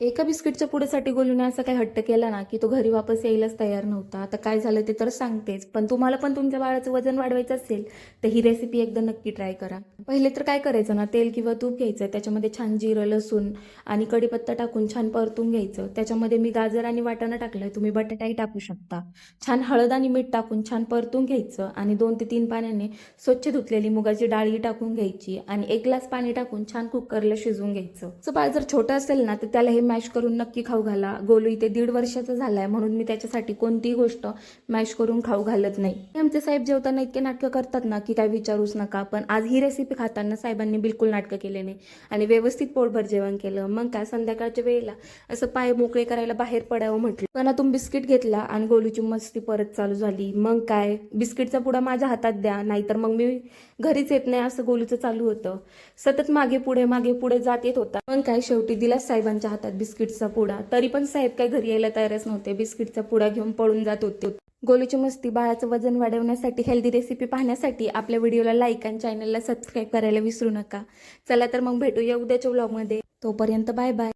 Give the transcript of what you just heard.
एका बिस्किटच्या पुडेसाठी गोलूने असा काही हट्ट केला ना की तो घरी वापस यायलाच तयार नव्हता. आता काय झालं ते तर सांगतेच, पण तुम्हाला पण तुमच्या बाळाचं वजन वाढवायचं असेल तर ही रेसिपी एकदा नक्की ट्राय करा. पहिले तर काय करायचं ना, तेल किंवा तूप घ्यायचं, त्याच्यामध्ये छान जिरं, लसूण आणि कढीपत्ता टाकून छान परतून घ्यायचं. त्याच्यामध्ये मी गाजर आणि वाटाणा टाकलंय, तुम्ही बटाटाही टाकू शकता. छान हळद आणि मीठ टाकून छान परतून घ्यायचं आणि 2 ते 3 पाण्याने स्वच्छ धुतलेली मुगाची डाळी टाकून घ्यायची आणि 1 ग्लास पाणी टाकून छान कुकरला शिजवून घ्यायचं. सो बाळ जर छोटं असेल ना तर त्याला हे मॅश करून नक्की खाऊ घाला. गोलू इथे 1.5 वर्षाचा झालाय म्हणून मी त्याच्यासाठी कोणतीही गोष्ट मॅश करून खाऊ घालत नाही. आमचे साहेब जेवताना इतके नाटकं करतात ना की काय विचारूच नका. पण आज ही रेसिपी खाताना साहेबांनी बिलकुल नाटकं केले नाही आणि व्यवस्थित पोटभर जेवण केलं. मग काय संध्याकाळच्या वेळेला असं पाय मोकळे करायला बाहेर पडावं म्हटलं, पण आतून बिस्किट घेतला आणि गोलूची मस्ती परत चालू झाली. मग काय, बिस्किटचा पुडा माझ्या हातात द्या नाहीतर मग मी घरीच येत नाही असं गोलूचं चालू होतं. सतत मागे पुढे जात येत होता. मग काय, शेवटी दिला साहेबांच्या हातात बिस्किटचा पुडा. तरी पण साहेब काय घरी यायला तयारच नव्हते, बिस्किटचा पुडा घेऊन पळून जात होते. गोलूची मस्ती, बाळाचं वजन वाढवण्यासाठी हेल्दी रेसिपी पाहण्यासाठी आपल्या व्हिडिओला लाईक आणि चॅनलला सबस्क्राईब करायला विसरू नका. चला तर मग भेटूया उद्याच्या व्लॉगमध्ये. तोपर्यंत बाय बाय.